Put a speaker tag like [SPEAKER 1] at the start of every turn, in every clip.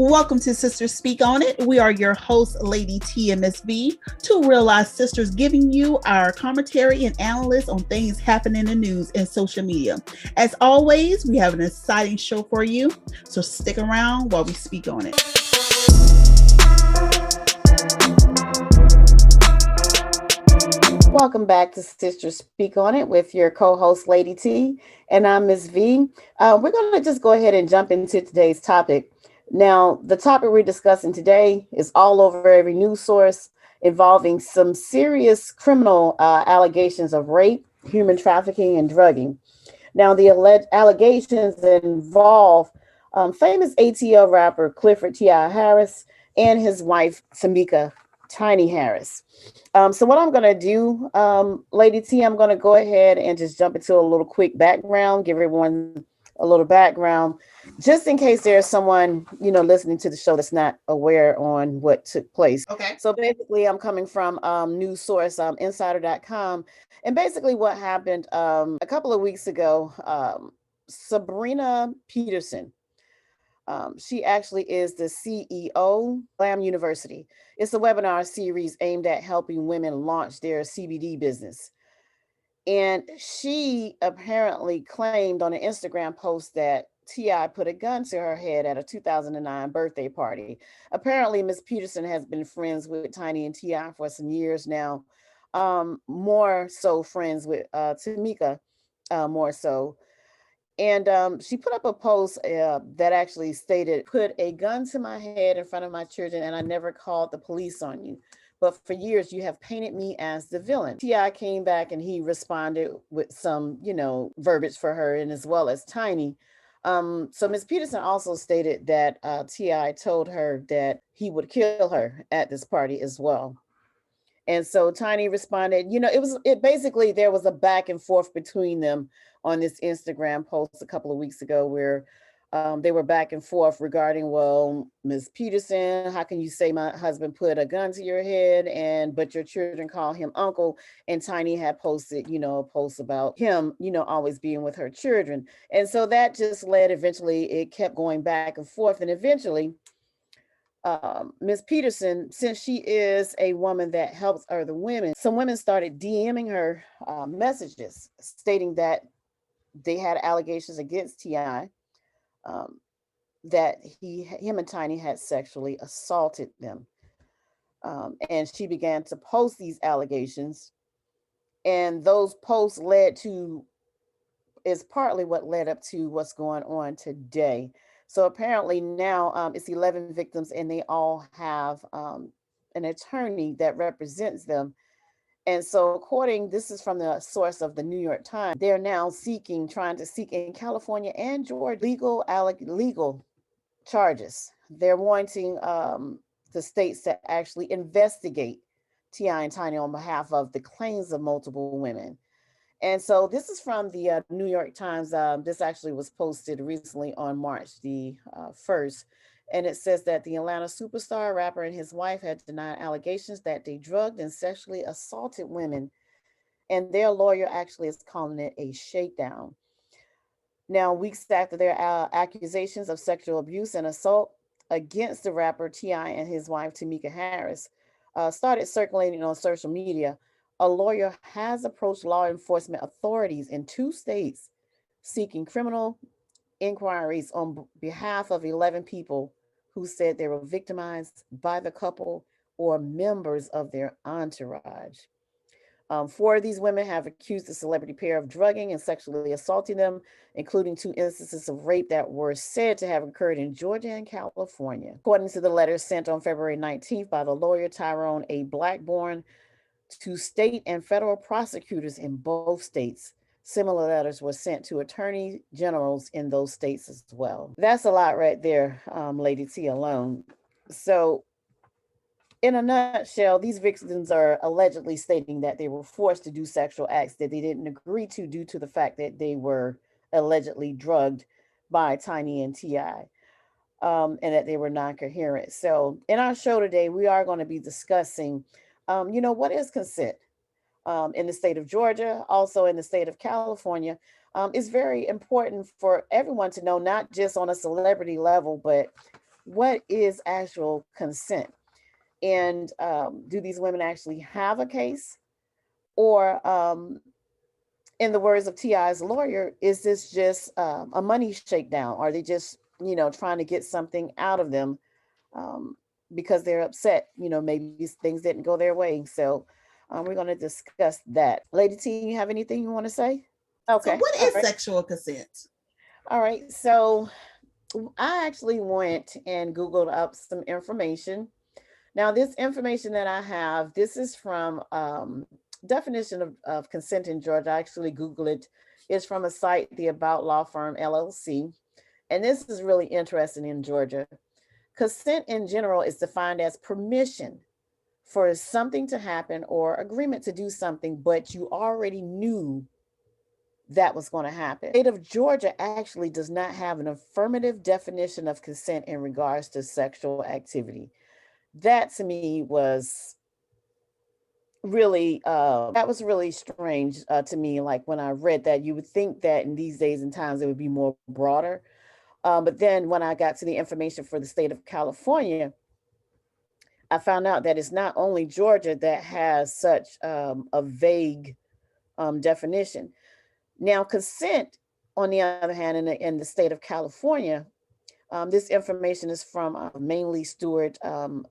[SPEAKER 1] Welcome to Sisters Speak On It. We are your hosts, Lady T and Miss B, two real-life sisters giving you our commentary and analysis on things happening in the news and social media. As always, we have an exciting show for you, so stick around while we speak on it.
[SPEAKER 2] Welcome back to Sisters Speak On It with your co-host, Lady T, and I'm Miss V. We're going to just go ahead and jump into today's topic. Now, the topic we're discussing today is all over every news source involving some serious criminal allegations of rape, human trafficking, and drugging. Now, the alleged allegations involve famous ATL rapper Clifford T.IandTinyHarris and his wife, TInyHarris. So what I'm going to do, Lady T, I'm going to go ahead and just jump into a little quick background, give everyone a little background, just in case there's someone, listening to the show that's not aware on what took place.
[SPEAKER 1] Okay.
[SPEAKER 2] So basically, I'm coming from news source insider.com. And basically what happened a couple of weeks ago, Sabrina Peterson, she actually is the CEO Lamb University. It's a webinar series aimed at helping women launch their CBD business. And she apparently claimed on an Instagram post that T.I. put a gun to her head at a 2009 birthday party. Apparently, Miss Peterson has been friends with Tiny and T.I. for some years now, more so friends with Tamika, more so. And she put up a post that actually stated, "Put a gun to my head in front of my children, and I never called the police on you. But for years, you have painted me as the villain." T.I. came back and he responded with some, verbiage for her, and as well as Tiny. So Ms. Peterson also stated that T.I. told her that he would kill her at this party as well. And so Tiny responded, it basically, there was a back and forth between them on this Instagram post a couple of weeks ago where they were back and forth regarding, well, Ms. Peterson, how can you say my husband put a gun to your head but your children call him uncle? And Tiny had posted, a post about him, always being with her children. And so that just led, eventually it kept going back and forth. And eventually Ms. Peterson, since she is a woman that helps other women, some women started DMing her messages stating that they had allegations against T.I., that him and Tiny had sexually assaulted them. And she began to post these allegations. And those posts is partly what led up to what's going on today. So apparently now it's 11 victims, and they all have an attorney that represents them. And so this is from the source of the New York Times, they're now trying to seek in California and Georgia legal charges. They're wanting the states to actually investigate T.I. and Tiny on behalf of the claims of multiple women. And so this is from the New York Times. This actually was posted recently on March the 1st. And it says that the Atlanta superstar rapper and his wife had denied allegations that they drugged and sexually assaulted women. And their lawyer actually is calling it a shakedown. Now, weeks after their accusations of sexual abuse and assault against the rapper T.I. and his wife Tamika Harris started circulating on social media, a lawyer has approached law enforcement authorities in 2 states seeking criminal inquiries on behalf of 11 people who said they were victimized by the couple or members of their entourage. 4 of these women have accused the celebrity pair of drugging and sexually assaulting them, including 2 instances of rape that were said to have occurred in Georgia and California. According to the letter sent on February 19th by the lawyer Tyrone A. Blackburn to state and federal prosecutors in both states, similar letters were sent to attorney generals in those states as well. That's a lot right there, Lady T alone. So in a nutshell, these victims are allegedly stating that they were forced to do sexual acts that they didn't agree to due to the fact that they were allegedly drugged by Tiny and T.I., and that they were non-coherent. So in our show today, we are going to be discussing, what is consent in the state of Georgia, also in the state of California. It's very important for everyone to know, not just on a celebrity level, but what is actual consent? And do these women actually have a case? Or in the words of T.I.'s lawyer, is this just a money shakedown? Are they just, trying to get something out of them um, because they're upset? Maybe things didn't go their way. So we're going to discuss that. Lady T, you have anything you want to say?
[SPEAKER 1] So
[SPEAKER 2] Okay.
[SPEAKER 1] what
[SPEAKER 2] All
[SPEAKER 1] is
[SPEAKER 2] right.
[SPEAKER 1] sexual consent?
[SPEAKER 2] All right. So I actually went and Googled up some information. Now, this information that I have, this is from definition of consent in Georgia. I actually Googled it. It's from a site, the About Law Firm LLC. And this is really interesting in Georgia. Consent in general is defined as permission for something to happen or agreement to do something, but you already knew that was going to happen. The state of Georgia actually does not have an affirmative definition of consent in regards to sexual activity. That to me was really that was really strange to me. Like when I read that, you would think that in these days and times it would be more broader. But then when I got to the information for the state of California, I found out that it's not only Georgia that has such a vague definition. Now, consent, on the other hand, in the state of California, this information is from mainly Stewart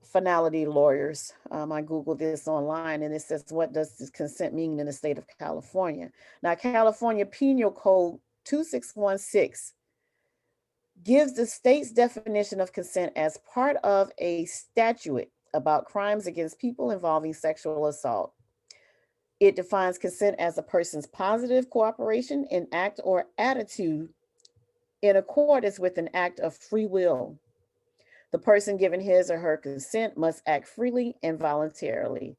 [SPEAKER 2] finality lawyers. I Googled this online and it says, what does this consent mean in the state of California? Now, California Penal Code 2616 gives the state's definition of consent as part of a statute about crimes against people involving sexual assault. It defines consent as a person's positive cooperation in act or attitude in accordance with an act of free will. The person giving his or her consent must act freely and voluntarily.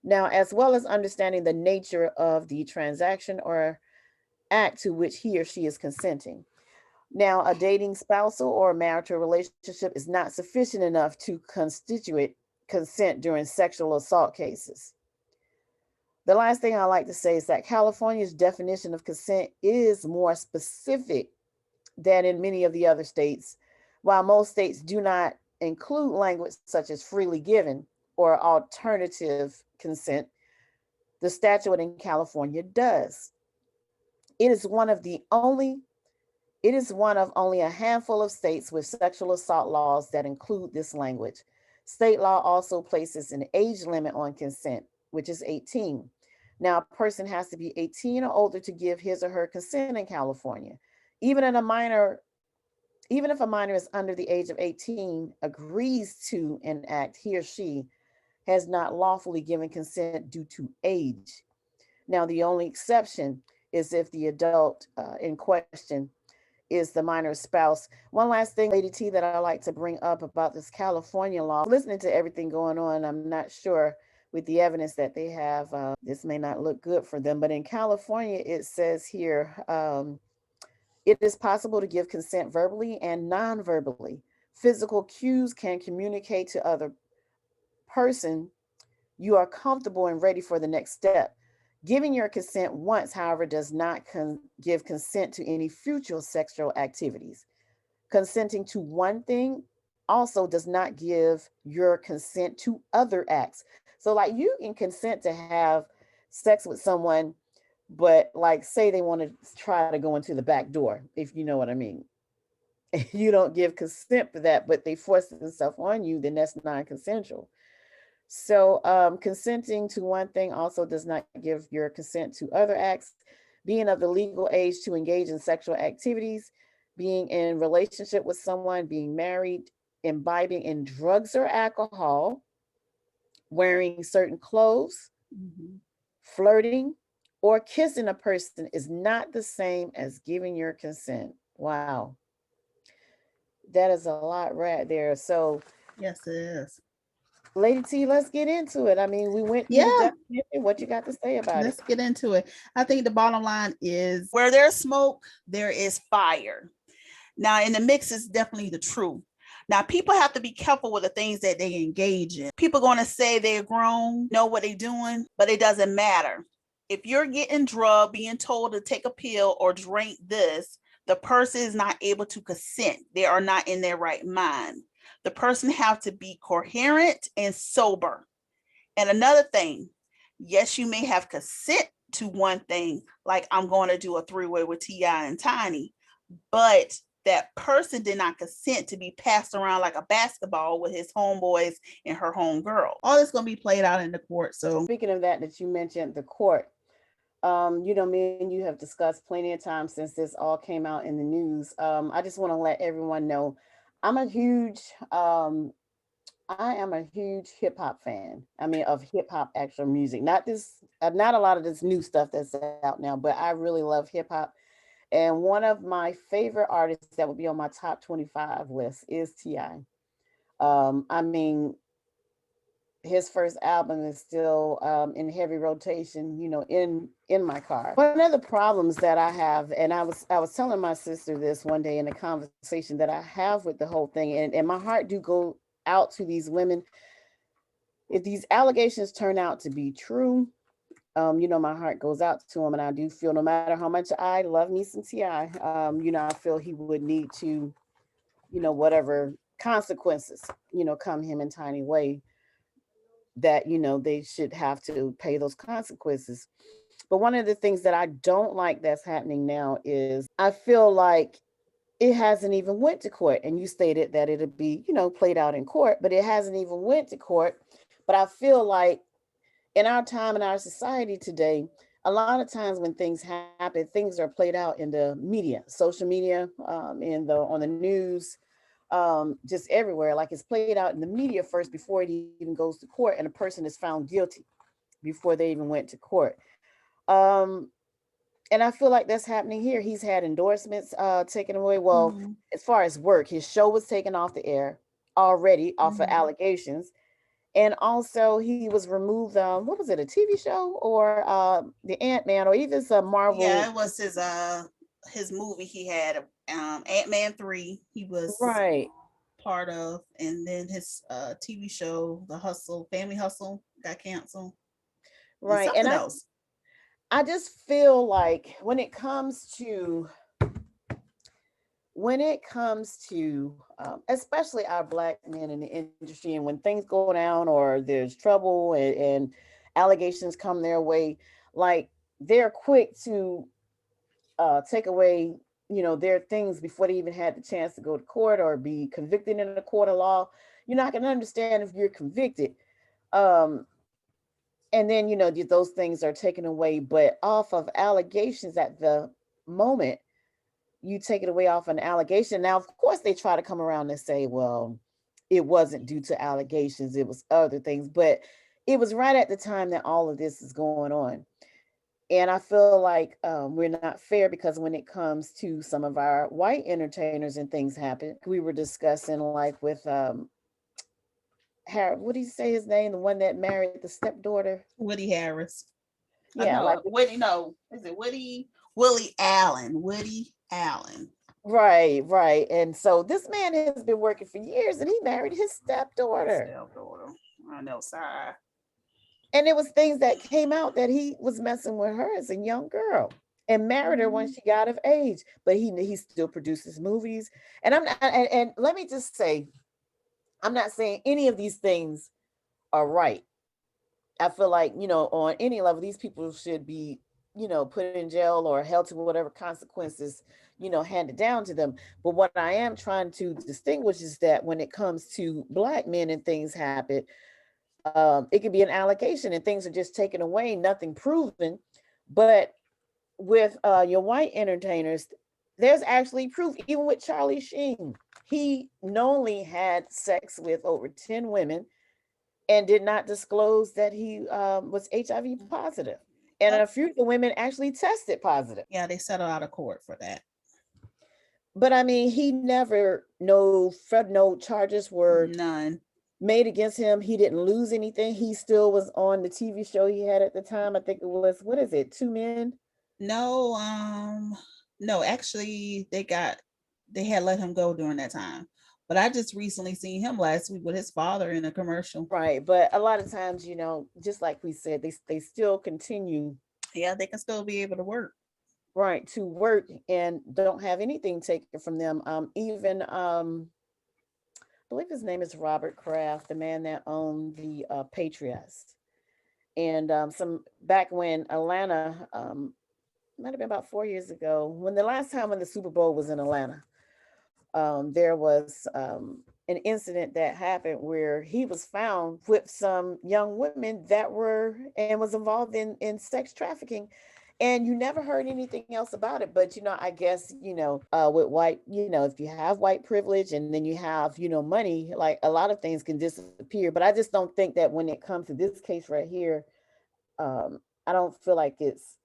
[SPEAKER 2] Now, as well as understanding the nature of the transaction or act to which he or she is consenting. Now, a dating spousal or marital relationship is not sufficient enough to constitute consent during sexual assault cases. The last thing I like to say is that California's definition of consent is more specific than in many of the other states, while most states do not include language such as freely given or alternative consent. The statute in California does. It is one of the only It is one of only a handful of states with sexual assault laws that include this language. State law also places an age limit on consent, which is 18. Now, a person has to be 18 or older to give his or her consent in California. Even in a minor, Even if a minor is under the age of 18, agrees to an act, he or she has not lawfully given consent due to age. Now, the only exception is if the adult in question is the minor's spouse. One last thing, Lady T, that I like to bring up about this California law. Listening to everything going on, I'm not sure with the evidence that they have, this may not look good for them. But in California, it says here, it is possible to give consent verbally and non-verbally. Physical cues can communicate to other person you are comfortable and ready for the next step. Giving your consent once, however, does not give consent to any future sexual activities. Consenting to one thing also does not give your consent to other acts. So, like, you can consent to have sex with someone, but like, say they want to try to go into the back door, if you know what I mean. You don't give consent for that, but they force themselves on you, then that's non-consensual. So, consenting to one thing also does not give your consent to other acts. Being of the legal age to engage in sexual activities, being in relationship with someone, being married, imbibing in drugs or alcohol, wearing certain clothes,
[SPEAKER 1] Mhm.
[SPEAKER 2] flirting, or kissing a person is not the same as giving your consent. Wow. That is a lot right there. So,
[SPEAKER 1] Yes, it is.
[SPEAKER 2] Lady T, let's get into it. I mean, we went through the
[SPEAKER 1] Yeah,
[SPEAKER 2] definition. What you got to say about it?
[SPEAKER 1] let's get into it. I think the bottom line is where there's smoke, there is fire. Now, in the mix is definitely the truth. Now, people have to be careful with the things that they engage in. People are going to say they're grown, know what they're doing, but it doesn't matter. If you're getting drugged, being told to take a pill or drink this, the person is not able to consent. They are not in their right mind. The person have to be coherent and sober. And another thing, yes, you may have consent to one thing, like I'm going to do a three-way with T.I. and Tiny, but that person did not consent to be passed around like a basketball with his homeboys and her homegirl. All this going to be played out in the court. So
[SPEAKER 2] speaking of that you mentioned the court, me and you have discussed plenty of times since this all came out in the news. I just want to let everyone know I'm a huge I am a huge hip hop fan. I mean, of hip hop actual music, not this, not a lot of this new stuff that's out now, but I really love hip hop. And one of my favorite artists that would be on my top 25 list is T.I. I mean, his first album is still in heavy rotation, in my car. One of the problems that I have, and I was telling my sister this one day in a conversation that I have with the whole thing, and my heart do go out to these women. If these allegations turn out to be true, my heart goes out to him, and I do feel no matter how much I love me some T.I., I feel he would need to, whatever consequences, come him in tiny way, that they should have to pay those consequences. But one of the things that I don't like that's happening now is I feel like it hasn't even went to court. And you stated that it'll be, played out in court, but it hasn't even went to court. But I feel like in our time, in our society today, a lot of times when things happen, things are played out in the media, social media, on the news, just everywhere. Like it's played out in the media first before it even goes to court, and a person is found guilty before they even went to court. Um, and I feel like that's happening here. He's had endorsements taken away. Well, as far as work, his show was taken off the air already off of allegations. And also he was removed, what was it, a TV show or the Ant-Man or even some Marvel?
[SPEAKER 1] Yeah, it was his movie he had, Ant-Man 3, he was
[SPEAKER 2] Right.
[SPEAKER 1] part of, and then his TV show, The Hustle, Family Hustle, got canceled. And
[SPEAKER 2] Right. And
[SPEAKER 1] something else.
[SPEAKER 2] I just feel like when it comes to especially our black men in the industry, and when things go down or there's trouble and allegations come their way, like they're quick to take away their things before they even had the chance to go to court or be convicted in a court of law. You're not going to understand if you're convicted, um and then those things are taken away, but off of allegations at the moment. You take it away off an allegation. Now, of course, they try to come around and say, well, it wasn't due to allegations, it was other things. But it was right at the time that all of this is going on. And I feel like we're not fair, because when it comes to some of our white entertainers and things happen, we were discussing like with Harry, what do you say his name? The one that married the stepdaughter?
[SPEAKER 1] Woody Harris.
[SPEAKER 2] Yeah,
[SPEAKER 1] no,
[SPEAKER 2] like
[SPEAKER 1] Woody, no. Is it Woody? Willie Allen. Woody Allen.
[SPEAKER 2] right, right. And so this man has been working for years, and he married his stepdaughter.
[SPEAKER 1] I know, sorry.
[SPEAKER 2] And it was things that came out that he was messing with her as a young girl and married her when she got of age. But he still produces movies. And I'm not, and let me just say, I'm not saying any of these things are right. I feel like, on any level, these people should be, put in jail or held to whatever consequences, handed down to them. But what I am trying to distinguish is that when it comes to black men and things happen, it could be an allegation and things are just taken away, nothing proven. But with your white entertainers, there's actually proof. Even with Charlie Sheen, he knowingly had sex with over 10 women and did not disclose that he was HIV positive. And a few of the women actually tested positive.
[SPEAKER 1] Yeah, they settled out of court for that.
[SPEAKER 2] But I mean, he never, no charges were
[SPEAKER 1] none
[SPEAKER 2] made against him. He didn't lose anything. He still was on the TV show he had at the time. I think it was, what is it, Two Men?
[SPEAKER 1] No, no, actually they had let him go during that time. But I just recently seen him last week with his father in a commercial.
[SPEAKER 2] Right. But a lot of times, just like we said, they still continue.
[SPEAKER 1] Yeah, they can still be able to work.
[SPEAKER 2] Right, to work and don't have anything taken from them. Even believe his name is Robert Kraft, the man that owned the Patriots. And some back when Atlanta, might have been about 4 years ago, when the last time when the Super Bowl was in Atlanta, there was an incident that happened where he was found with some young women that were and was involved in sex trafficking. And you never heard anything else about it. But, I guess, with white, if you have white privilege and then you have, money, like a lot of things can disappear. But I just don't think that when it comes to this case right here, I don't feel like it's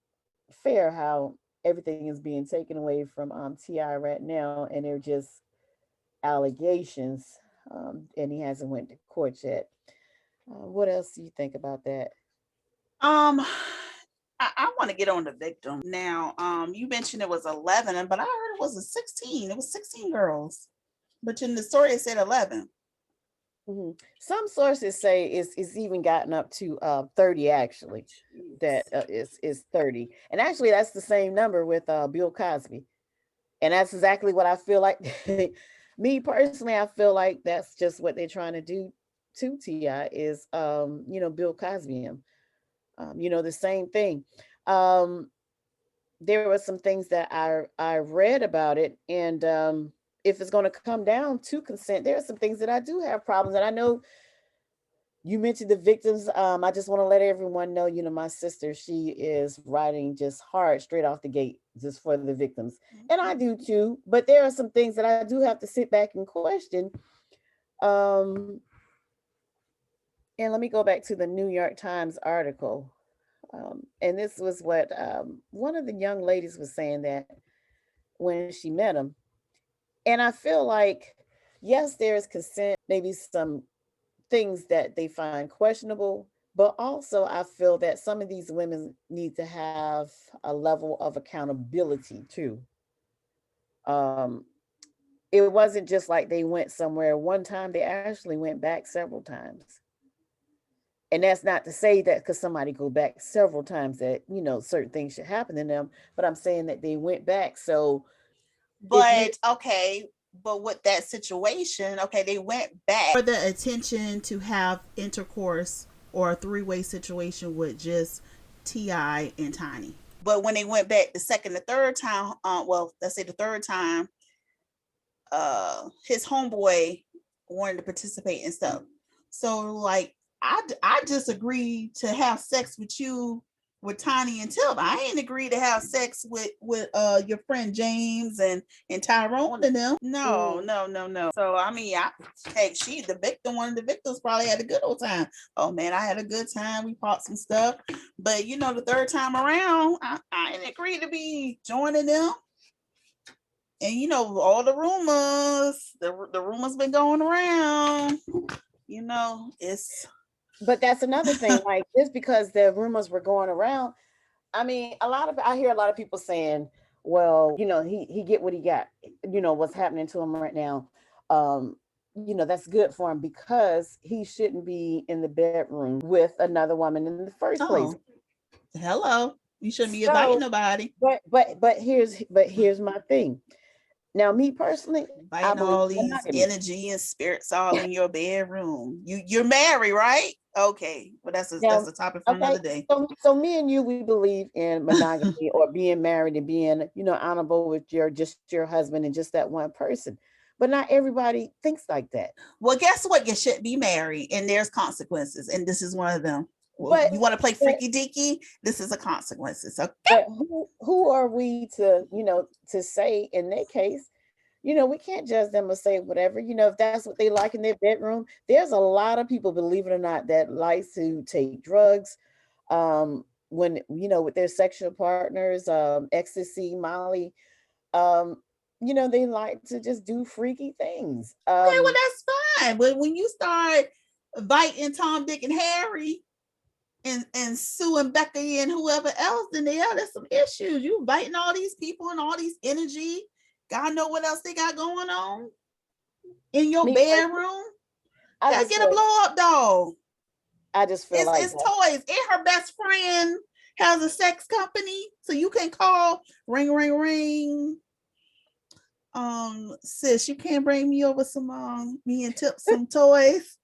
[SPEAKER 2] fair how everything is being taken away from T.I. right now. And they're just allegations. And he hasn't went to court yet. What else do you think about that?
[SPEAKER 1] Um, I want to get on the victim now. You mentioned it was 11, but I heard it was a 16. It was 16 girls, but in the story it said 11.
[SPEAKER 2] Mm-hmm. Some sources say it's even gotten up to 30 actually. Jeez. That is 30, and actually that's the same number with Bill Cosby, and that's exactly what I feel like. Me personally, I feel like that's just what they're trying to do to T.I. is Bill Cosby him. The same thing. There were some things that I read about it, and if it's going to come down to consent, there are some things that I do have problems. And I know you mentioned the victims. I just want to let everyone know, my sister, she is riding just hard straight off the gate just for the victims. And I do too, but there are some things that I do have to sit back and question. And let me go back to the New York Times article. And this was what one of the young ladies was saying that when she met him. And I feel like, yes, there's consent, maybe some things that they find questionable, but also I feel that some of these women need to have a level of accountability too. Um, it wasn't just like they went somewhere one time, they actually went back several times. And that's not to say that because somebody go back several times that, certain things should happen to them, but I'm saying that they went back. So,
[SPEAKER 1] but with that situation, they went back for the attention to have intercourse or a three-way situation with just T.I. and Tiny. But when they went back the second and third time, let's say the third time, his homeboy wanted to participate and stuff. So like, I just agreed to have sex with you with Tiny and Tip. I ain't agreed to have sex with your friend James and Tyrone and them. No. So I mean, she the victim. One of the victims probably had a good old time. Oh man, I had a good time. We popped some stuff, but the third time around, I ain't agreed to be joining them. And all the rumors, the rumors been going around. It's.
[SPEAKER 2] But that's another thing. Like, just because the rumors were going around, I mean, I hear a lot of people saying, well, he get what he got, what's happening to him right now. That's good for him because he shouldn't be in the bedroom with another woman in the first place.
[SPEAKER 1] Hello. You shouldn't be inviting nobody.
[SPEAKER 2] But here's my thing. Now, me personally,
[SPEAKER 1] inviting all these energy and spirits all in your bedroom. You're married, right? Okay, well that's a topic for another day.
[SPEAKER 2] So me and you, we believe in monogamy or being married and being, honorable with your husband and just that one person. But not everybody thinks like that.
[SPEAKER 1] Well, guess what? You should be married, and there's consequences, and this is one of them. Well, you want to play freaky deaky? This is a consequences. Okay.
[SPEAKER 2] But who are we to to say in their case? We can't judge them or say whatever, if that's what they like in their bedroom. There's a lot of people, believe it or not, that likes to take drugs when, with their sexual partners, ecstasy, Molly, they like to just do freaky things.
[SPEAKER 1] Okay, well, that's fine. But when you start biting Tom, Dick, and Harry and Sue and Becky and whoever else, then there's some issues. You biting all these people and all these energy. God know what else they got going on in your bedroom. I get a blow up doll.
[SPEAKER 2] I just feel
[SPEAKER 1] it's toys. And her best friend has a sex company, so you can call ring ring ring. Sis, you can't bring me over me and Tip some toys.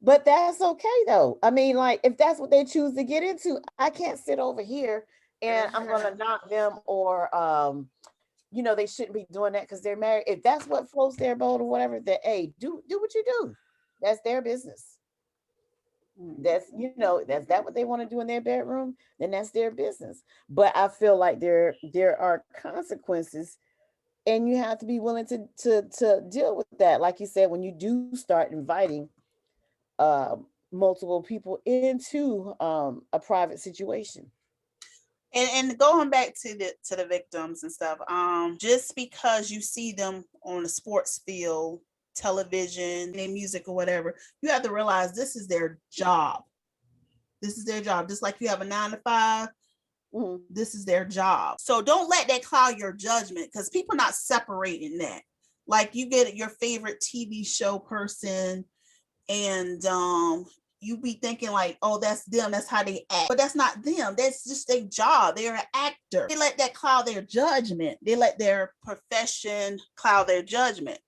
[SPEAKER 2] But that's okay though. I mean, like if that's what they choose to get into, I can't sit over here and I'm gonna knock them or they shouldn't be doing that because they're married. If that's what floats their boat or whatever, then hey, do what you do. That's their business. That's that what they want to do in their bedroom, then that's their business. But I feel like there are consequences and you have to be willing to deal with that. Like you said, when you do start inviting uh, multiple people into a private situation.
[SPEAKER 1] And going back to the victims and stuff, just because you see them on the sports field, television, in music or whatever, you have to realize this is their job. This is their job. Just like you have a 9 to 5, this is their job. So don't let that cloud your judgment because people are not separating that. Like you get your favorite TV show person and you be thinking like, oh, that's them, that's how they act. But that's not them. That's just their job. They're an actor. They let that cloud their judgment. They let their profession cloud their judgment.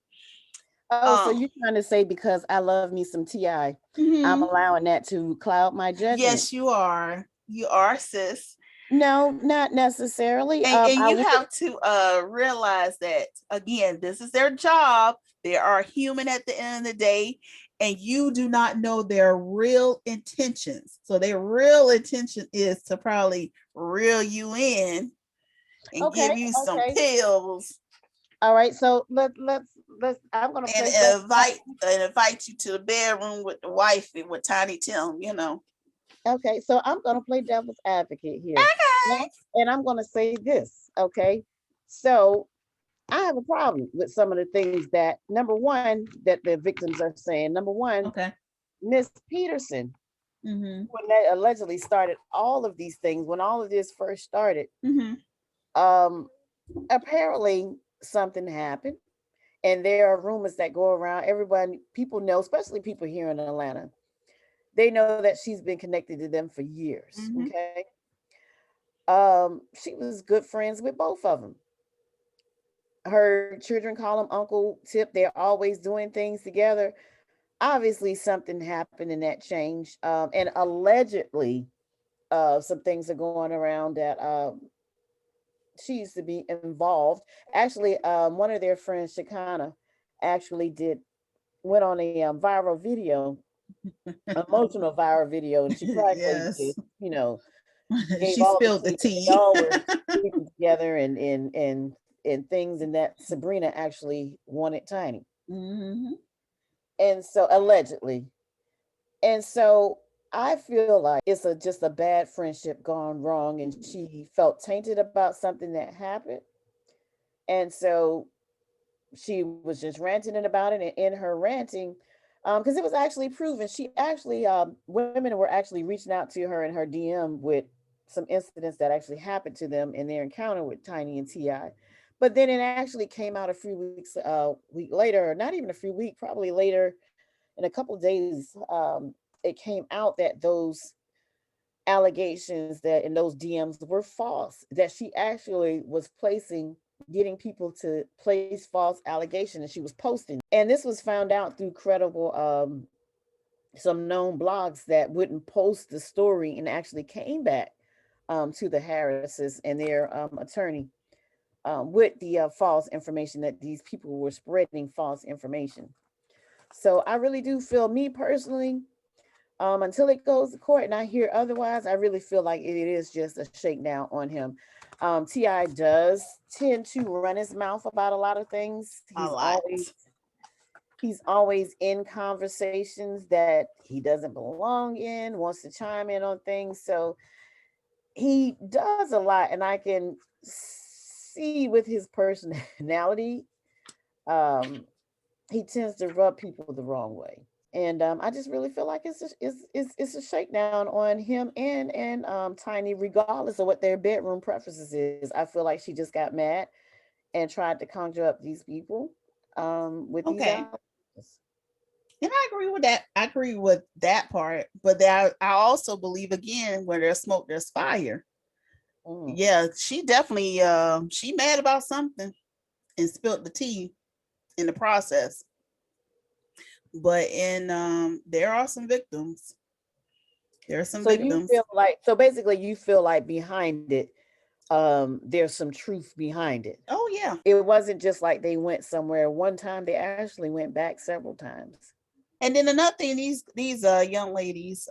[SPEAKER 2] Oh, so you're trying to say because I love me some T.I., I'm allowing that to cloud my judgment?
[SPEAKER 1] Yes, you are. You are, sis.
[SPEAKER 2] No, not necessarily.
[SPEAKER 1] And you have to realize that, again, this is their job. They are human at the end of the day, and you do not know their real intentions. So their real intention is to probably reel you in and give you some pills.
[SPEAKER 2] All right, so let's I'm gonna
[SPEAKER 1] play and invite you to the bedroom with the wife and with Tiny Tim,
[SPEAKER 2] Okay, so I'm gonna play devil's advocate here.
[SPEAKER 1] Okay.
[SPEAKER 2] And I'm gonna say this, okay? So I have a problem with some of the things that, number one, that the victims are saying. Number one,
[SPEAKER 1] okay,
[SPEAKER 2] Miss Peterson, when they allegedly started all of these things, when all of this first started, apparently something happened. And there are rumors that go around. People know, especially people here in Atlanta, they know that she's been connected to them for years. Okay. She was good friends with both of them. Her children call him Uncle Tip. They're always doing things together. Obviously, something happened and that changed. And allegedly, some things are going around that she used to be involved. Actually, one of their friends, Shakana, actually went on a viral video, emotional viral video, and she practically did,
[SPEAKER 1] she spilled the tea.
[SPEAKER 2] They all were sleeping together and things, and that Sabrina actually wanted Tiny. And so allegedly. And so I feel like it's just a bad friendship gone wrong, and she felt tainted about something that happened. And so she was just ranting about it, and in her ranting, because it was actually proven, she actually, women were actually reaching out to her in her DM with some incidents that actually happened to them in their encounter with Tiny and T.I. But then it actually came out a few week later, or not even a few weeks, probably later, in a couple of days, it came out that those allegations that in those DMs were false, that she actually was getting people to place false allegations, and she was posting. And this was found out through credible, some known blogs that wouldn't post the story and actually came back to the Harrises and their attorney with the false information that these people were spreading false information. So I really do feel, me personally, until it goes to court and I hear otherwise, I really feel like it is just a shakedown on him. T.I. does tend to run his mouth about a lot of things. He's always in conversations that he doesn't belong in, wants to chime in on things. So he does a lot, and I can see with his personality, he tends to rub people the wrong way. And I just really feel like it's a shakedown on him and Tiny, regardless of what their bedroom preferences is. I feel like she just got mad and tried to conjure up these people with these allegations.
[SPEAKER 1] And I agree with that. I agree with that part. But I also believe, again, where there's smoke, there's fire. Yeah, she definitely she mad about something. and spilt the tea in the process. But there are some victims. There are some
[SPEAKER 2] So you
[SPEAKER 1] victims.
[SPEAKER 2] feel like, so basically you feel like behind it, there's some truth behind it.
[SPEAKER 1] Oh yeah.
[SPEAKER 2] It wasn't just like they went somewhere one time, they actually went back several times.
[SPEAKER 1] And then another thing, these young ladies,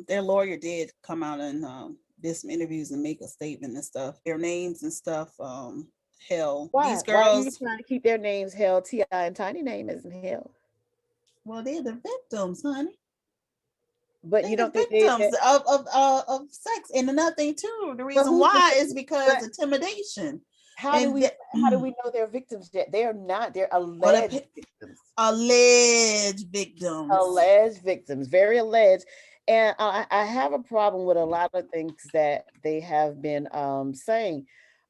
[SPEAKER 1] their lawyer did come out and did some interviews and make a statement and stuff. Their names and stuff held. These
[SPEAKER 2] Why are you
[SPEAKER 1] girls,
[SPEAKER 2] trying to keep their names held? T.I. and Tiny name isn't held.
[SPEAKER 1] well, they're the victims, honey.
[SPEAKER 2] But
[SPEAKER 1] They're
[SPEAKER 2] you
[SPEAKER 1] the
[SPEAKER 2] don't think they
[SPEAKER 1] victims
[SPEAKER 2] that,
[SPEAKER 1] of sex. And another thing too, the
[SPEAKER 2] but
[SPEAKER 1] reason
[SPEAKER 2] who's the
[SPEAKER 1] why is because
[SPEAKER 2] but
[SPEAKER 1] intimidation.
[SPEAKER 2] how do
[SPEAKER 1] And
[SPEAKER 2] we how do we know they're victims yet? They are not, they're alleged victims.
[SPEAKER 1] alleged victims.
[SPEAKER 2] Alleged victims, very alleged. And I have a problem with a lot of things that they have been saying.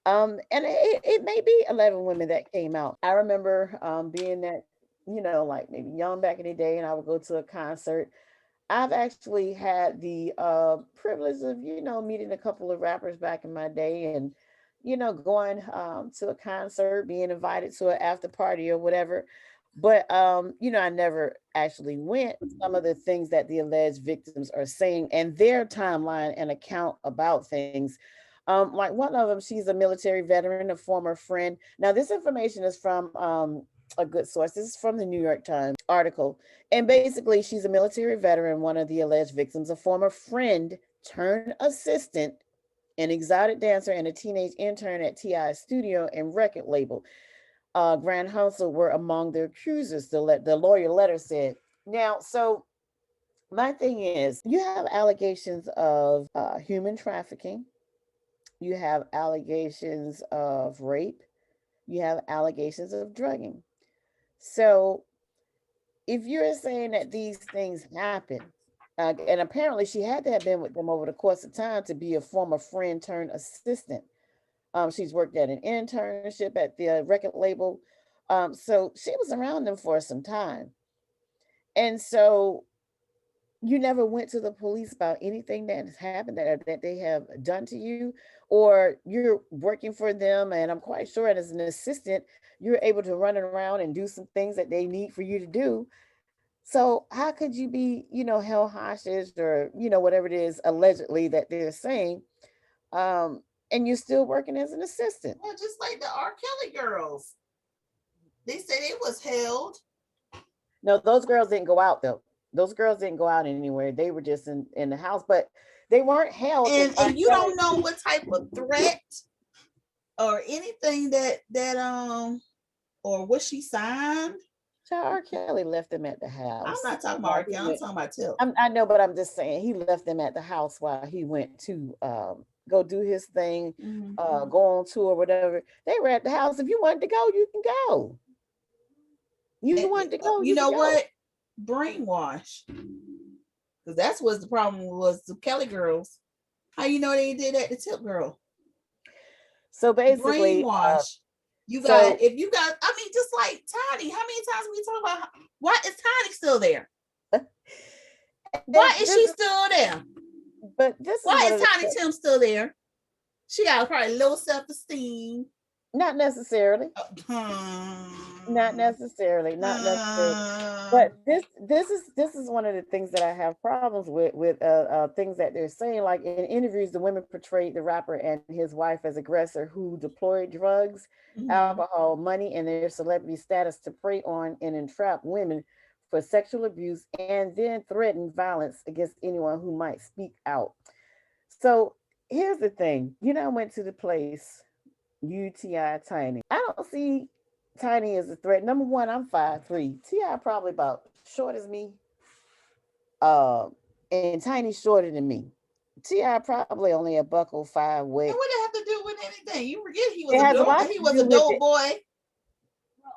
[SPEAKER 2] And it may be 11 women that came out. I remember being that, like maybe young back in the day, and I would go to a concert. I've actually had the privilege of, meeting a couple of rappers back in my day, and, going to a concert, being invited to an after party or whatever. But, I never actually went. Some of the things that the alleged victims are saying and their timeline and account about things. Like one of them, she's a military veteran, a former friend. Now, this information is from a good source. This is from the New York Times article. And basically, she's a military veteran, one of the alleged victims, a former friend turned assistant, an exotic dancer, and a teenage intern at T.I.'s studio and record label. Grand Hustle were among their accusers, the lawyer letter said. Now, so my thing is, you have allegations of human trafficking, you have allegations of rape, you have allegations of drugging. So if you're saying that these things happen, and apparently she had to have been with them over the course of time to be a former friend turned assistant. She's worked at an internship at the record label. So she was around them for some time. And so you never went to the police about anything that has happened that they have done to you, or you're working for them. And I'm quite sure as an assistant, you're able to run around and do some things that they need for you to do. So how could you be, held hostage or, whatever it is allegedly that they're saying, and you're still working as an assistant?
[SPEAKER 1] Well, just like the R. Kelly girls, they said it was held.
[SPEAKER 2] No, those girls didn't go out though. Those girls didn't go out anywhere. They were just in the house, but they weren't held.
[SPEAKER 1] And you don't know what type of threat or anything that or what she signed.
[SPEAKER 2] R. Kelly left them at the
[SPEAKER 1] I'm
[SPEAKER 2] house.
[SPEAKER 1] not talking about R. Kelly, I'm talking about Tip.
[SPEAKER 2] I know, but I'm just saying he left them at the house while he went to go do his thing, go on tour, whatever. They were at the house. If you wanted to go, you can go. You wanted to go.
[SPEAKER 1] You know what? Brainwash. Because that's what the problem was. The Kelly girls. How you know they did that to Tip girl?
[SPEAKER 2] So basically,
[SPEAKER 1] brainwash. If you got, I mean, just like Tiny. How many times we talk about why is Tiny still there? Why is she still there?
[SPEAKER 2] But this
[SPEAKER 1] why is Tiny Tim still there? She got probably low self-esteem.
[SPEAKER 2] Not necessarily. Not necessarily. Not necessarily. But this is one of the things that I have problems with things that they're saying. Like in interviews, the women portrayed the rapper and his wife as aggressor who deployed drugs, alcohol, money, and their celebrity status to prey on and entrap women for sexual abuse, and then threaten violence against anyone who might speak out. So here's the thing. I went to the place UTI Tiny. I don't see Tiny as a threat. Number one, I'm 5'3". T.I. probably about short as me. And Tiny shorter than me. T.I. probably only a $105 weight.
[SPEAKER 1] And what did it have to do with anything? You forget he was a dope boy.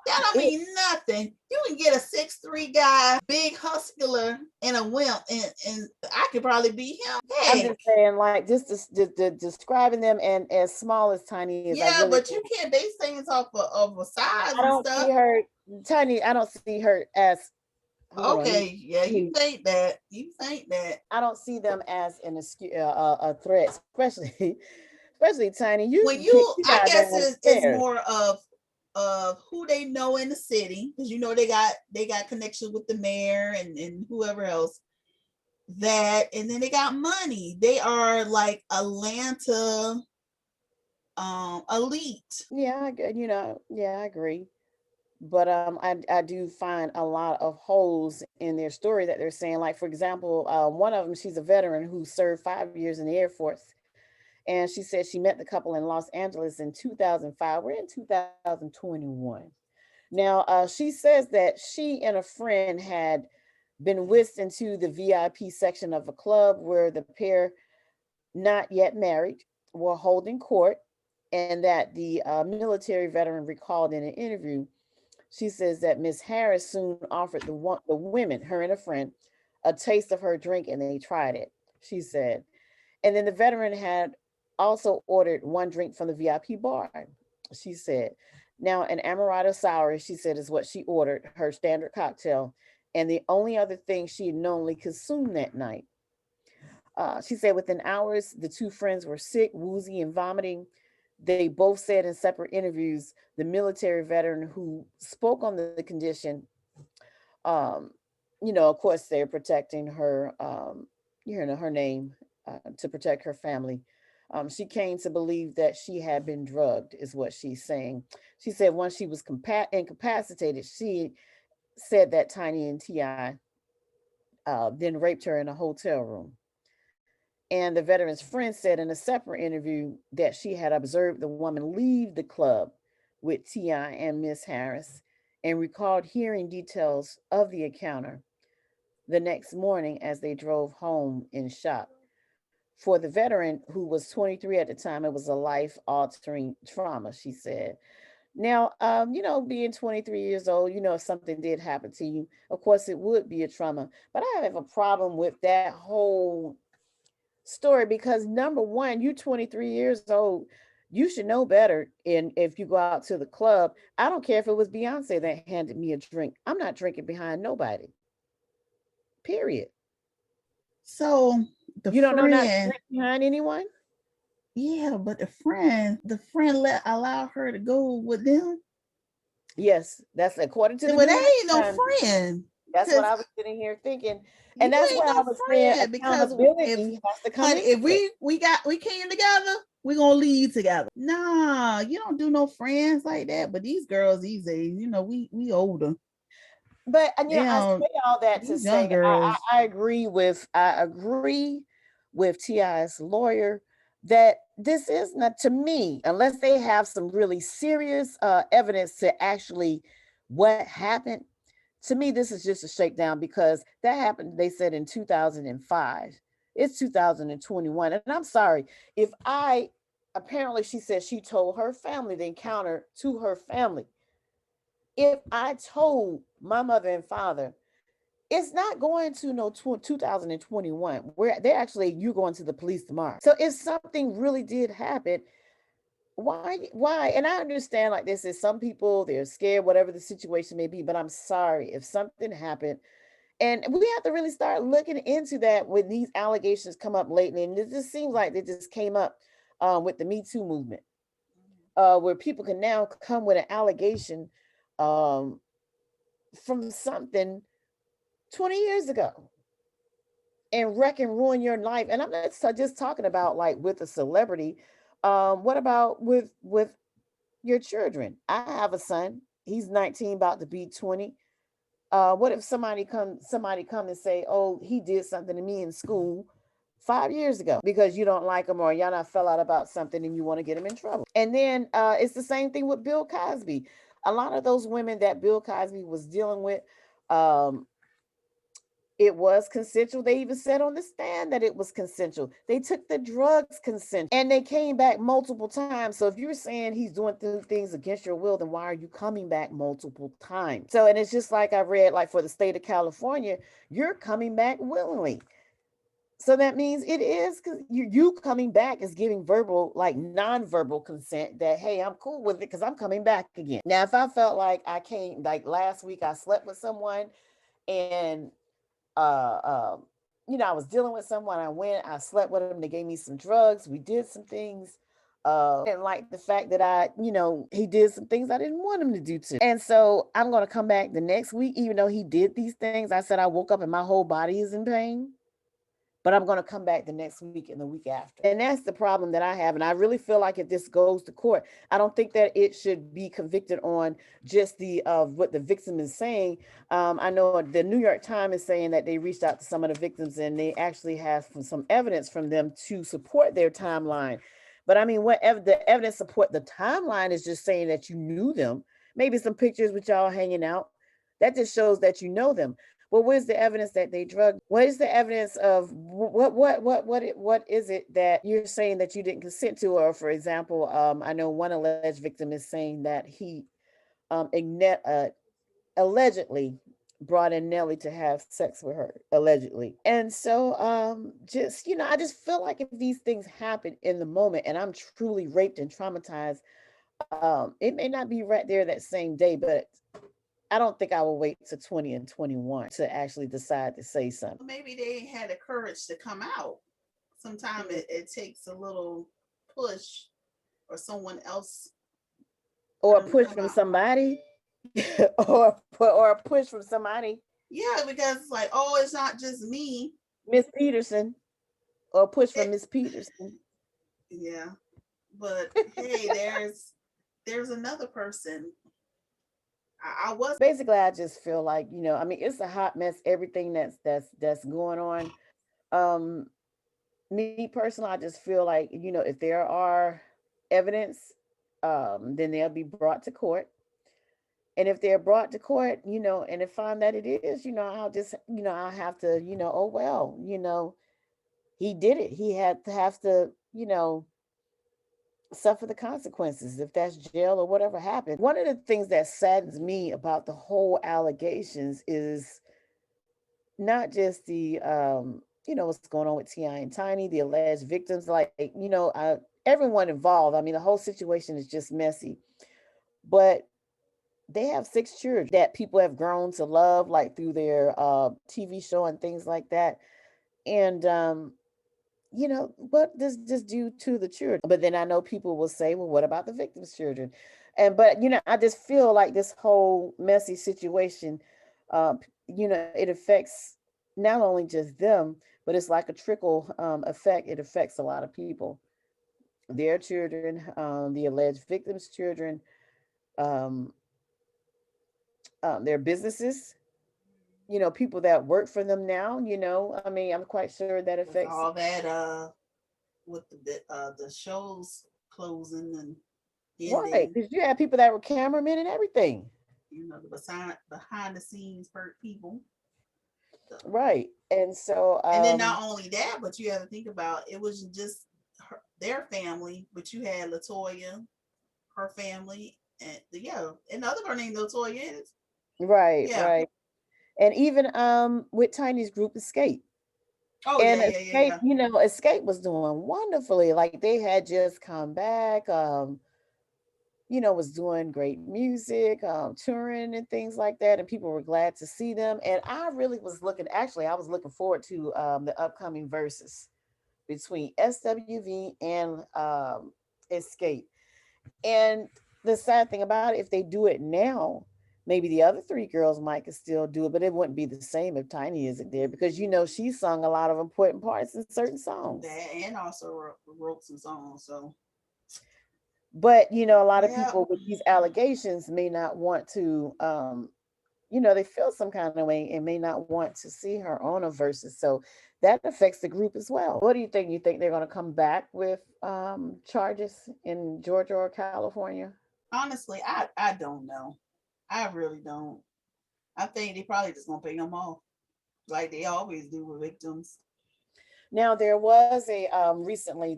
[SPEAKER 1] That don't mean nothing. You can get a 6'3" guy, big hustler, and a wimp, and I could probably beat him.
[SPEAKER 2] Heck. I'm just saying, like, just describing them and as small as Tiny is.
[SPEAKER 1] Yeah, but you can't base things off of a size.
[SPEAKER 2] I don't see her, Tiny. I don't see her as.
[SPEAKER 1] Okay, yeah, you think that.
[SPEAKER 2] I don't see them as a threat, especially Tiny.
[SPEAKER 1] I guess it's more of of who they know in the city, because they got connections with the mayor and whoever else. That, and then they got money. They are like Atlanta elite.
[SPEAKER 2] Yeah, yeah, I agree. But I do find a lot of holes in their story that they're saying. Like, for example, one of them, she's a veteran who served 5 years in the Air Force. And she said she met the couple in Los Angeles in 2005. We're in 2021. Now, she says that she and a friend had been whisked into the VIP section of a club where the pair, not yet married, were holding court, and that the military veteran recalled in an interview. She says that Miss Harris soon offered the women, her and a friend, a taste of her drink, and they tried it, she said. And then the veteran had also ordered one drink from the VIP bar, she said. Now, an Amaretto Sour, she said, is what she ordered, her standard cocktail, and the only other thing she had knowingly consumed that night. She said within hours, the two friends were sick, woozy, and vomiting. They both said in separate interviews, the military veteran who spoke on the condition, um, of course, they're protecting her, her name to protect her family. She came to believe that she had been drugged, is what she's saying. She said once she was incapacitated, she said that Tiny and Ti then raped her in a hotel room. And the veteran's friend said in a separate interview that she had observed the woman leave the club with T.I. and Miss Harris and recalled hearing details of the encounter the next morning as they drove home in shock. For the veteran, who was 23 at the time, it was a life altering trauma, she said. Now, being 23 years old, if something did happen to you, of course, it would be a trauma. But I have a problem with that whole story because number one, you're 23 years old. You should know better. And if you go out to the club, I don't care if it was Beyonce that handed me a drink. I'm not drinking behind nobody. Period.
[SPEAKER 1] So the
[SPEAKER 2] You don't know not to
[SPEAKER 1] friend,
[SPEAKER 2] drink behind anyone?
[SPEAKER 1] yeah, but the friend let allow her to go with them.
[SPEAKER 2] Yes, that's according to the
[SPEAKER 1] Well,
[SPEAKER 2] New
[SPEAKER 1] that
[SPEAKER 2] York
[SPEAKER 1] ain't no
[SPEAKER 2] Times.
[SPEAKER 1] friend.
[SPEAKER 2] That's what
[SPEAKER 1] Cause
[SPEAKER 2] I was sitting here thinking. And
[SPEAKER 1] you
[SPEAKER 2] that's
[SPEAKER 1] ain't
[SPEAKER 2] where I
[SPEAKER 1] no
[SPEAKER 2] was saying
[SPEAKER 1] friend. Because if
[SPEAKER 2] accountability has to come
[SPEAKER 1] honey,
[SPEAKER 2] into
[SPEAKER 1] if
[SPEAKER 2] it.
[SPEAKER 1] we came together, we gonna leave together. Nah, you don't do no friends like that. But these girls these days, we older.
[SPEAKER 2] But
[SPEAKER 1] They
[SPEAKER 2] I
[SPEAKER 1] don't.
[SPEAKER 2] say all that to
[SPEAKER 1] These young
[SPEAKER 2] say
[SPEAKER 1] girls.
[SPEAKER 2] I agree with T.I.'s lawyer that this is not, to me, unless they have some really serious evidence to actually what happened. To me, this is just a shakedown because that happened, they said, in 2005. It's 2021. And I'm sorry if apparently she said she told her family the encounter to her family. If I told my mother and father, it's not going to no 2021 where they're actually, you're going to the police tomorrow. So if something really did happen, why? And I understand, like this is, some people, they're scared, whatever the situation may be, but I'm sorry if something happened. And we have to really start looking into that when these allegations come up lately. And it just seems like they just came up with the Me Too movement, where people can now come with an allegation um, from something 20 years ago and wreck and ruin your life. And I'm not just talking about like with a celebrity. What about with your children? I have a son. He's 19, about to be 20. What if somebody come and say, "Oh, he did something to me in school 5 years ago," because you don't like him or y'all not fell out about something and you want to get him in trouble. And then it's the same thing with Bill Cosby. A lot of those women that Bill Cosby was dealing with, um, it was consensual. They even said on the stand that it was consensual. They took the drugs consensual and they came back multiple times. So if you're saying he's doing things against your will, then why are you coming back multiple times? So, and it's just like I read, like for the state of California, you're coming back willingly. So that means it is you coming back is giving verbal, like non-verbal consent that, hey, I'm cool with it because I'm coming back again. Now, if I felt like I came, like last week, I slept with someone and uh, um, I was dealing with someone. I went, I slept with them. They gave me some drugs. We did some things. Didn't like the fact that he did some things I didn't want him to do to. And so I'm going to come back the next week, even though he did these things. I said I woke up and my whole body is in pain. But I'm going to come back the next week and the week after. And that's the problem that I have. And I really feel like if this goes to court, I don't think that it should be convicted on just the what the victim is saying. I know the New York Times is saying that they reached out to some of the victims and they actually have some evidence from them to support their timeline. But I mean, whatever the evidence support the timeline is just saying that you knew them. Maybe some pictures with y'all hanging out. That just shows that you know them. Well, where's the evidence that they drugged? What is the evidence of what is it that you're saying that you didn't consent to? Or, for example, I know one alleged victim is saying that he allegedly brought in Nellie to have sex with her, allegedly. And so just, I just feel like if these things happen in the moment and I'm truly raped and traumatized, it may not be right there that same day, but I don't think I will wait to 20 and 21 to actually decide to say something.
[SPEAKER 1] Maybe they had the courage to come out. Sometimes it takes a little push or someone else.
[SPEAKER 2] Or a push from somebody. or a push from somebody.
[SPEAKER 1] Yeah, because it's like, oh, it's not just me.
[SPEAKER 2] Miss Peterson. Or a push from Miss Peterson.
[SPEAKER 1] Yeah. But hey, there's another person. I
[SPEAKER 2] just feel like, it's a hot mess, everything that's going on. Me personally, I just feel like, if there are evidence, then they'll be brought to court. And if they're brought to court, and if find that it is, I'll just, I'll have to, oh, well, he did it. He had to have to, suffer the consequences, if that's jail or whatever happened. One of the things that saddens me about the whole allegations is not just the what's going on with T.I. and Tiny, the alleged victims, like, everyone involved. I mean, the whole situation is just messy. But they have 6 children that people have grown to love, like through their TV show and things like that. And what does this do to the children? But then I know people will say, well, what about the victims' children? But I just feel like this whole messy situation, it affects not only just them, but it's like a trickle effect. It affects a lot of people, their children, the alleged victims' children, their businesses, people that work for them now, I mean, I'm quite sure that affects
[SPEAKER 1] all that with the shows closing and
[SPEAKER 2] right, because you have people that were cameramen and everything,
[SPEAKER 1] the behind the scenes people,
[SPEAKER 2] right. And so
[SPEAKER 1] and then not only that, but you have to think about, it wasn't just their family, but you had LaToya, her family, and another girl named LaToya is
[SPEAKER 2] right. And even with Tiny's group Escape.
[SPEAKER 1] Oh,
[SPEAKER 2] and Escape, Escape was doing wonderfully. Like, they had just come back, was doing great music, touring and things like that, and people were glad to see them. And I really was I was looking forward to the upcoming verses between SWV and Escape. And the sad thing about it, if they do it now, maybe the other 3 girls might could still do it, but it wouldn't be the same if Tiny isn't there, because she sung a lot of important parts in certain songs.
[SPEAKER 1] And also wrote some songs. So,
[SPEAKER 2] but a lot of people with these allegations may not want to, they feel some kind of way and may not want to see her on a versus. So that affects the group as well. What do you think? You think they're going to come back with charges in Georgia or California?
[SPEAKER 1] Honestly, I don't know. I really don't. I think they probably just gonna pay them off, like they always do with victims.
[SPEAKER 2] Now, there was a recently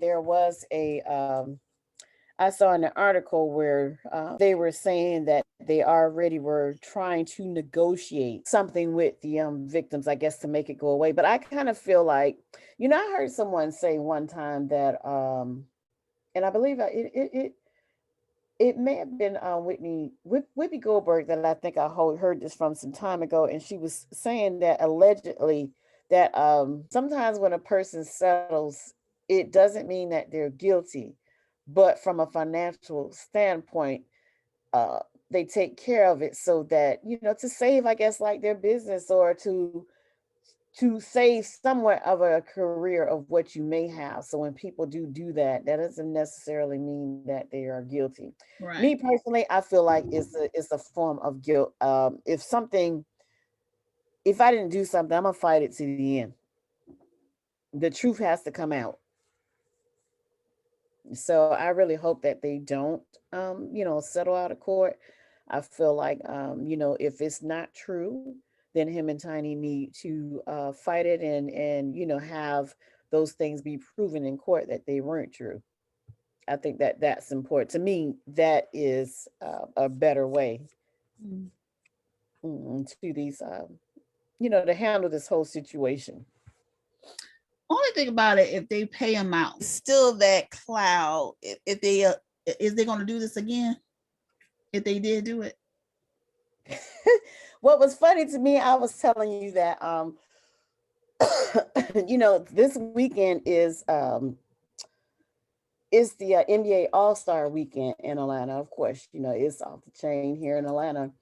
[SPEAKER 2] I saw in an article where they were saying that they already were trying to negotiate something with the victims, I guess, to make it go away. But I kind of feel like, I heard someone say one time that, and I believe it may have been Whoopi Goldberg, that I think I heard this from some time ago, and she was saying that allegedly that sometimes when a person settles, it doesn't mean that they're guilty, but from a financial standpoint, uh, they take care of it so that, to save, I guess, like their business, or to save somewhat of a career of what you may have. So when people do that, that doesn't necessarily mean that they are guilty. Me
[SPEAKER 1] Right.
[SPEAKER 2] personally, I feel like it's a form of guilt. If I didn't do something, I'm gonna fight it to the end. The truth has to come out. So I really hope that they don't, settle out of court. I feel like, if it's not true, then him and Tiny need to fight it, and have those things be proven in court that they weren't true. I think that that's important to me. That is a better way,
[SPEAKER 1] Mm.
[SPEAKER 2] to these, to handle this whole situation.
[SPEAKER 1] Only thing about it, if they pay them out, it's still that cloud. If they is they going to do this again? If they did do it,
[SPEAKER 2] What was funny to me, I was telling you that, this weekend is the NBA All-Star weekend in Atlanta. Of course, it's off the chain here in Atlanta.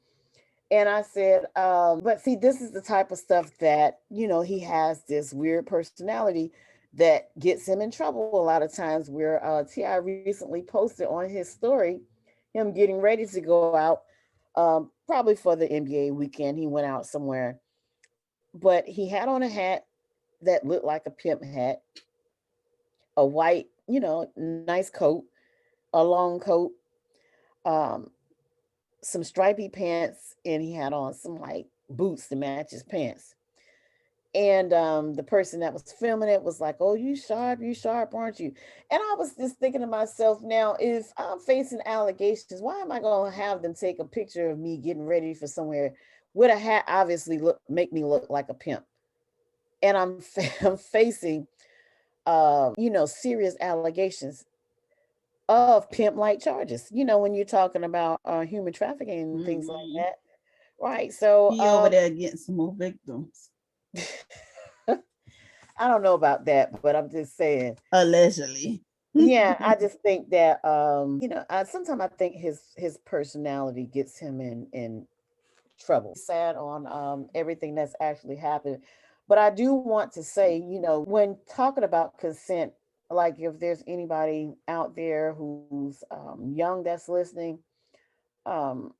[SPEAKER 2] And I said, but see, this is the type of stuff that, he has this weird personality that gets him in trouble a lot of times, where T.I. recently posted on his story him getting ready to go out, probably for the NBA weekend. He went out somewhere, but he had on a hat that looked like a pimp hat, a white, nice coat, a long coat, um, some stripy pants, and he had on some like boots to match his pants. And the person that was filming it was like, "Oh, you sharp, aren't you?" And I was just thinking to myself, now, if I'm facing allegations, why am I going to have them take a picture of me getting ready for somewhere with a hat? Obviously, make me look like a pimp, and I'm facing, serious allegations of pimp like charges. When you're talking about human trafficking and things like
[SPEAKER 1] mm-hmm.
[SPEAKER 2] that, right? So
[SPEAKER 1] He over there getting some more victims,
[SPEAKER 2] I don't know about that, but I'm just saying.
[SPEAKER 1] allegedly.
[SPEAKER 2] Yeah, I just think that, sometimes I think his personality gets him in trouble. Sad on everything that's actually happened, but I do want to say, when talking about consent, like if there's anybody out there who's young that's listening, um,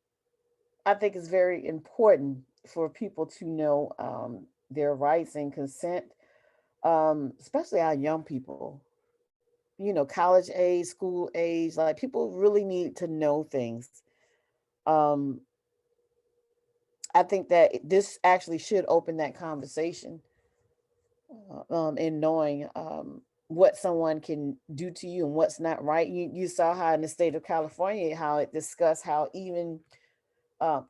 [SPEAKER 2] I think it's very important for people to know their rights and consent, especially our young people. College age, school age, like people really need to know things. Um, I think that this actually should open that conversation, in knowing what someone can do to you and what's not right. You saw how in the state of California, how it discussed how even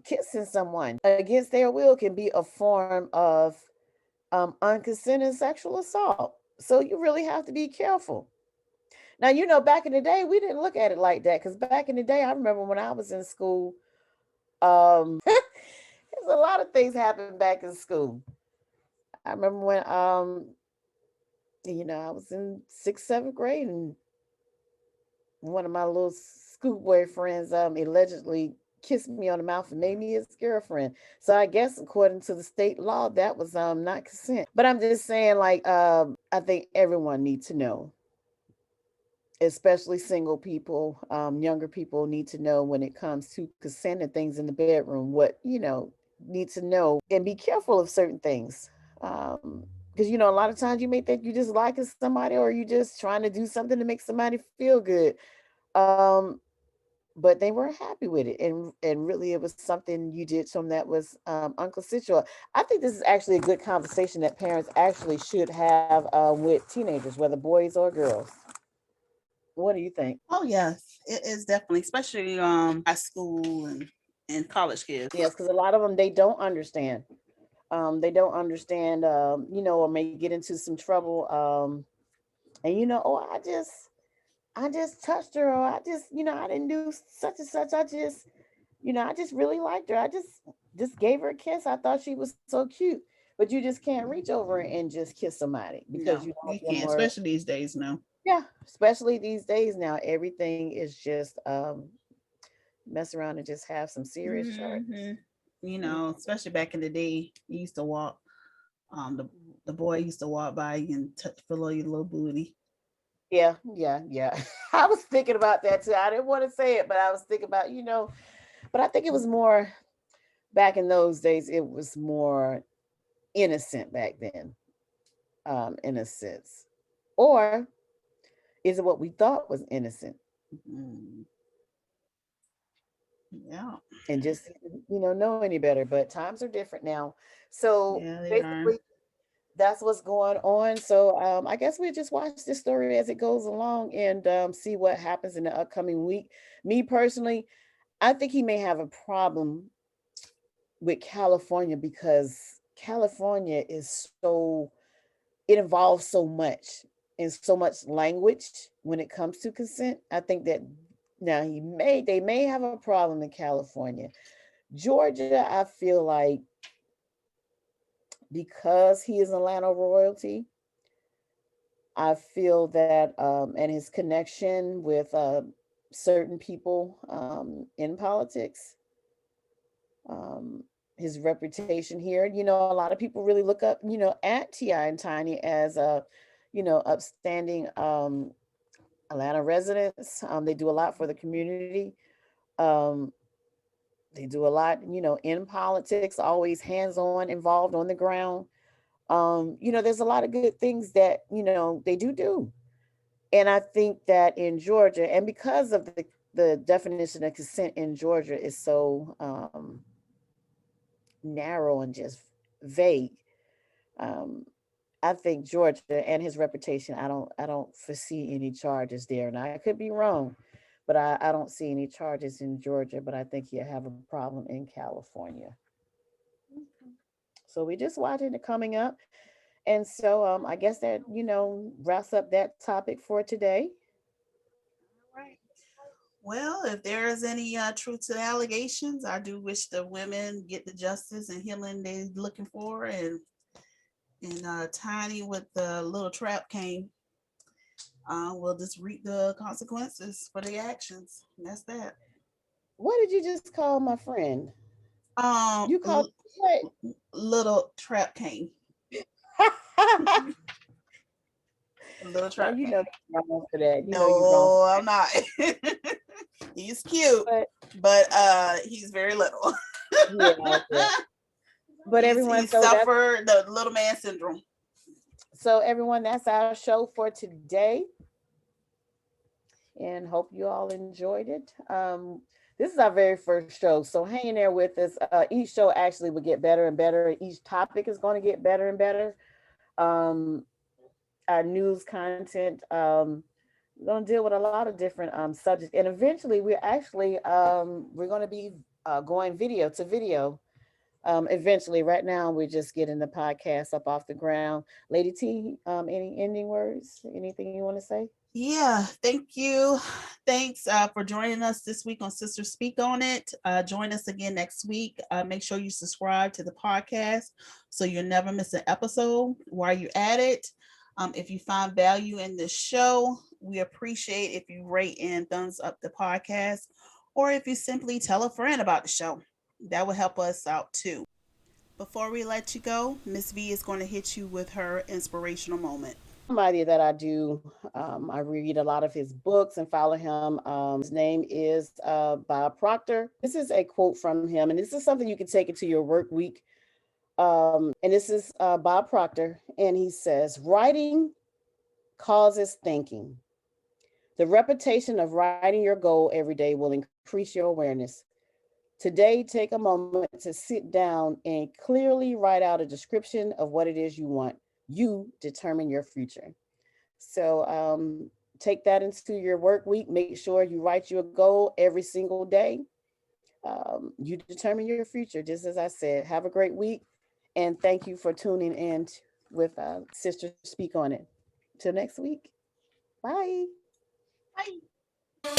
[SPEAKER 2] kissing someone against their will can be a form of unconsented sexual assault. So you really have to be careful. Now, back in the day, we didn't look at it like that, because back in the day, I remember when I was in school, there's a lot of things happened back in school. I remember when, I was in sixth, seventh grade, and one of my little schoolboy friends allegedly kissed me on the mouth and made me his girlfriend. So I guess according to the state law, that was not consent. But I'm just saying, like, I think everyone needs to know, especially single people, younger people need to know when it comes to consent and things in the bedroom, what, need to know and be careful of certain things. Because, a lot of times you may think you just liking somebody, or you just trying to do something to make somebody feel good. Um, but they weren't happy with it. And really it was something you did to them that was unconsensual. I think this is actually a good conversation that parents actually should have with teenagers, whether boys or girls. What do you think?
[SPEAKER 1] Oh yes, it is definitely, especially high school and college kids.
[SPEAKER 2] Yes, because a lot of them, they don't understand. They don't understand, or may get into some trouble. And oh, I just touched her, or I didn't do such and such. I just really liked her. I just gave her a kiss. I thought she was so cute. But you just can't reach over and just kiss somebody because
[SPEAKER 1] No,
[SPEAKER 2] you
[SPEAKER 1] you
[SPEAKER 2] want them
[SPEAKER 1] can't,
[SPEAKER 2] more.
[SPEAKER 1] especially these days now.
[SPEAKER 2] Yeah, especially these days now, everything is just mess around and just have some serious charges.
[SPEAKER 1] Hmm. You
[SPEAKER 2] Yeah.
[SPEAKER 1] know, especially back in the day, you used to walk. The boy used to walk by you and touch below your little booty.
[SPEAKER 2] Yeah, yeah, yeah. I was thinking about that too. I didn't want to say it, but I was thinking about, but I think it was more back in those days, it was more innocent back then, in a sense. Or is it what we thought was innocent
[SPEAKER 1] Mm, yeah,
[SPEAKER 2] and just know any better? But times are different now. So
[SPEAKER 1] yeah, they are.
[SPEAKER 2] basically, that's what's going on. So I guess we'll just watch this story as it goes along and see what happens in the upcoming week. Me personally, I think he may have a problem with California because California is it involves so much and so much language when it comes to consent. I think that now they may have a problem in California. Georgia, I feel like because he is Atlanta royalty, I feel that and his connection with certain people in politics, um, his reputation here. A lot of people really look up, at Ti and Tiny as a, upstanding Atlanta residents. They do a lot for the community. Um, they do a lot, in politics, always hands on, involved on the ground. There's a lot of good things that they do. And I think that in Georgia, and because of the definition of consent in Georgia is so narrow and just vague, um, I think Georgia and his reputation, I don't foresee any charges there. And I could be wrong, but I don't see any charges in Georgia. But I think he'll have a problem in California. So we just watching it coming up. And so I guess that wraps up that topic for today.
[SPEAKER 1] All right. Well, if there is any truth to the allegations, I do wish the women get the justice and healing they're looking for, and Tiny with the little trap cane will just reap the consequences for their actions. And that's that.
[SPEAKER 2] What did you just call my friend?
[SPEAKER 1] Um,
[SPEAKER 2] You called what?
[SPEAKER 1] little trap cane, little
[SPEAKER 2] Now
[SPEAKER 1] trap
[SPEAKER 2] you
[SPEAKER 1] cane.
[SPEAKER 2] know you're wrong for that. You know you're wrong for
[SPEAKER 1] No, I'm not. He's cute,
[SPEAKER 2] that.
[SPEAKER 1] but he's very little.
[SPEAKER 2] Yeah, yeah. But
[SPEAKER 1] He
[SPEAKER 2] everyone,
[SPEAKER 1] suffered the little man syndrome.
[SPEAKER 2] everyone, that's our show for today, and hope you all enjoyed it. This is our very first show, so hang in there with us. Each show actually will get better and better. Each topic is going to get better and better. Um, our news content. We're going to deal with a lot of different subjects, and eventually, we're going to be going video to video. Eventually, right now, we're just getting the podcast up off the ground. Lady T, any ending words? Anything you want to say?
[SPEAKER 1] Yeah, thank you. Thanks for joining us this week on Sister Speak on It. Join us again next week. Make sure you subscribe to the podcast so you'll never miss an episode while you're at it. If you find value in this show, we appreciate if you rate and thumbs up the podcast, or if you simply tell a friend about the show. That will help us out too. Before we let you go, Miss V is going to hit you with her inspirational moment.
[SPEAKER 2] Somebody that I do, I read a lot of his books and follow him. His name is Bob Proctor. This is a quote from him, and this is something you can take into your work week. And this is Bob Proctor, and he says, writing causes thinking. The repetition of writing your goal every day will increase your awareness. Today, take a moment to sit down and clearly write out a description of what it is you want. You determine your future. So take that into your work week. Make sure you write your goal every single day. You determine your future, just as I said. Have a great week. And thank you for tuning in with Sister Speak on It. Till next week. Bye.
[SPEAKER 1] Bye.